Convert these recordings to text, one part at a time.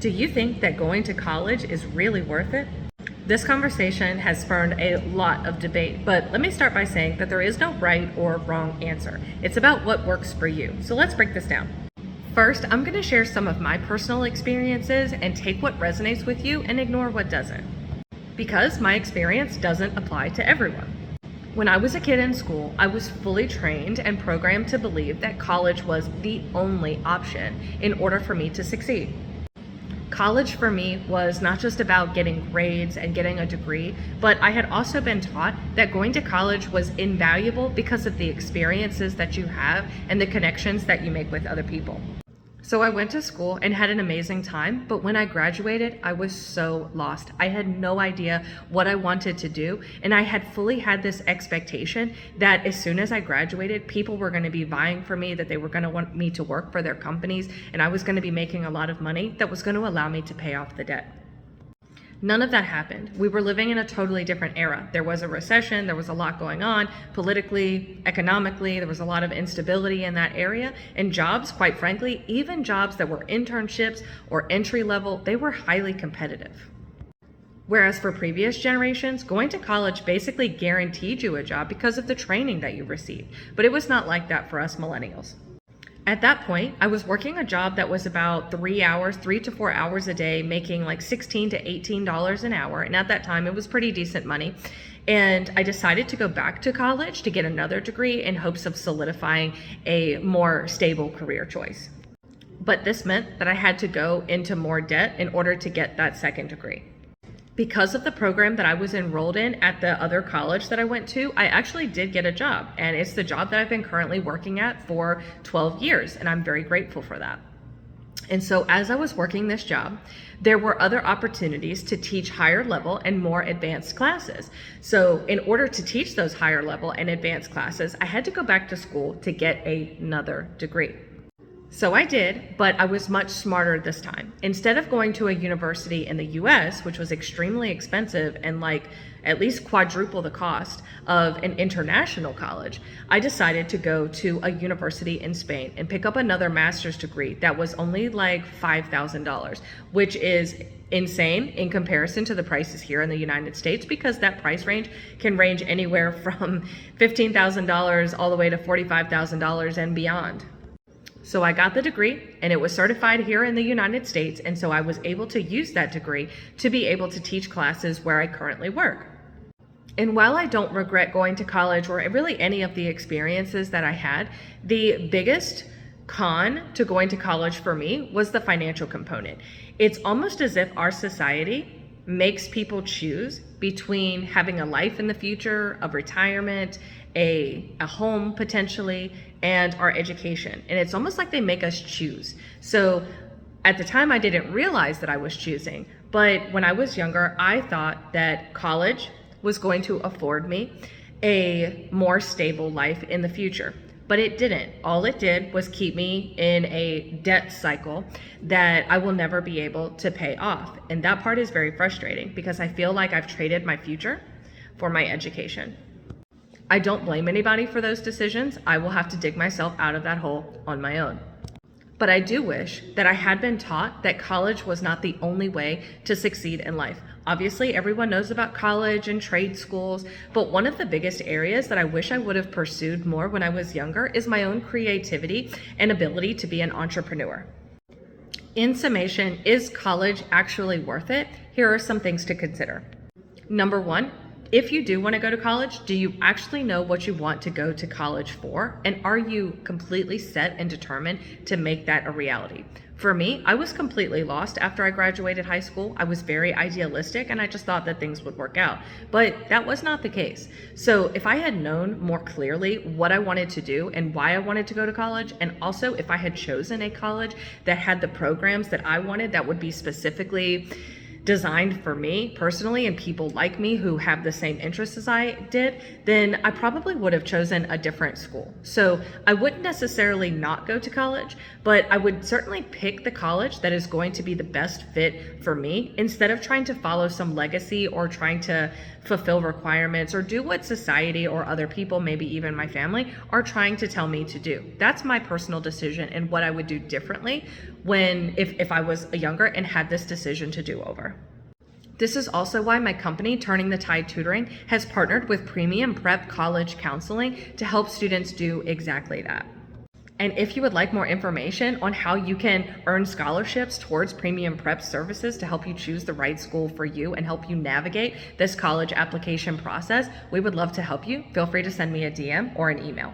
Do you think that going to college is really worth it? This conversation has spurned a lot of debate, but let me start by saying that there is no right or wrong answer. It's about what works for you. So let's break this down. First, I'm going to share some of my personal experiences and take what resonates with you and ignore what doesn't. Because my experience doesn't apply to everyone. When I was a kid in school, I was fully trained and programmed to believe that college was the only option in order for me to succeed. College for me was not just about getting grades and getting a degree, but I had also been taught that going to college was invaluable because of the experiences that you have and the connections that you make with other people. So I went to school and had an amazing time, but when I graduated, I was so lost. I had no idea what I wanted to do, and I had fully had this expectation that as soon as I graduated, people were going to be vying for me, that they were going to want me to work for their companies, and I was going to be making a lot of money that was going to allow me to pay off the debt. None of that happened. We were living in a totally different era. There was a recession, there was a lot going on politically, economically, there was a lot of instability in that area. And jobs, quite frankly, even jobs that were internships or entry level, they were highly competitive. Whereas for previous generations, going to college basically guaranteed you a job because of the training that you received. But it was not like that for us millennials. At that point, I was working a job that was about 3 to 4 hours a day, making like $16 to $18 an hour. And at that time, it was pretty decent money. And I decided to go back to college to get another degree in hopes of solidifying a more stable career choice. But this meant that I had to go into more debt in order to get that second degree. Because of the program that I was enrolled in at the other college that I went to, I actually did get a job, and it's the job that I've been currently working at for 12 years, and I'm very grateful for that. And so as I was working this job, there were other opportunities to teach higher level and more advanced classes. So in order to teach those higher level and advanced classes, I had to go back to school to get another degree. So I did, but I was much smarter this time. Instead of going to a university in the US, which was extremely expensive and like at least quadruple the cost of an international college, I decided to go to a university in Spain and pick up another master's degree that was only like $5,000, which is insane in comparison to the prices here in the United States, because that price range can range anywhere from $15,000 all the way to $45,000 and beyond. So I got the degree and it was certified here in the United States, and so I was able to use that degree to be able to teach classes where I currently work. And while I don't regret going to college or really any of the experiences that I had, the biggest con to going to college for me was the financial component. It's almost as if our society makes people choose between having a life in the future, of retirement, a home potentially, and our education. And it's almost like they make us choose. So at the time I didn't realize that I was choosing, but when I was younger, I thought that college was going to afford me a more stable life in the future. But it didn't. All it did was keep me in a debt cycle that I will never be able to pay off. And that part is very frustrating because I feel like I've traded my future for my education. I don't blame anybody for those decisions. I will have to dig myself out of that hole on my own. But I do wish that I had been taught that college was not the only way to succeed in life. Obviously, everyone knows about college and trade schools, but one of the biggest areas that I wish I would have pursued more when I was younger is my own creativity and ability to be an entrepreneur. In summation, is college actually worth it? Here are some things to consider. Number one, if you do want to go to college, do you actually know what you want to go to college for? And are you completely set and determined to make that a reality? For me, I was completely lost after I graduated high school. I was very idealistic and I just thought that things would work out. But that was not the case. So if I had known more clearly what I wanted to do and why I wanted to go to college, and also if I had chosen a college that had the programs that I wanted that would be specifically designed for me personally and people like me who have the same interests as I did, then I probably would have chosen a different school. So I wouldn't necessarily not go to college, but I would certainly pick the college that is going to be the best fit for me instead of trying to follow some legacy or trying to fulfill requirements or do what society or other people, maybe even my family, are trying to tell me to do. That's my personal decision and what I would do differently if I was younger and had this decision to do over. This is also why my company, Turning the Tide Tutoring, has partnered with Premium Prep College Counseling to help students do exactly that. And if you would like more information on how you can earn scholarships towards Premium Prep services to help you choose the right school for you and help you navigate this college application process, we would love to help you. Feel free to send me a DM or an email.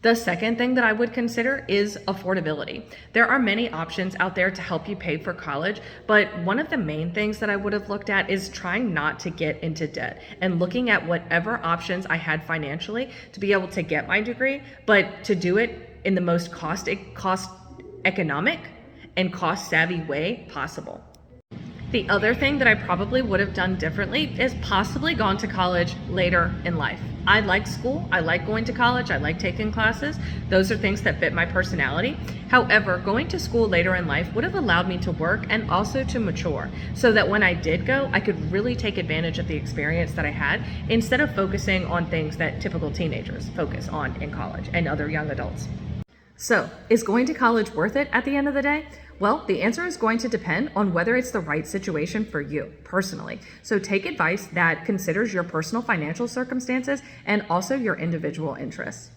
The second thing that I would consider is affordability. There are many options out there to help you pay for college, but one of the main things that I would have looked at is trying not to get into debt and looking at whatever options I had financially to be able to get my degree, but to do it in the most cost economic and cost savvy way possible. The other thing that I probably would have done differently is possibly gone to college later in life. I like school, I like going to college, I like taking classes. Those are things that fit my personality. However, going to school later in life would have allowed me to work and also to mature so that when I did go, I could really take advantage of the experience that I had instead of focusing on things that typical teenagers focus on in college and other young adults. So, is going to college worth it at the end of the day? Well, the answer is going to depend on whether it's the right situation for you personally. So take advice that considers your personal financial circumstances and also your individual interests.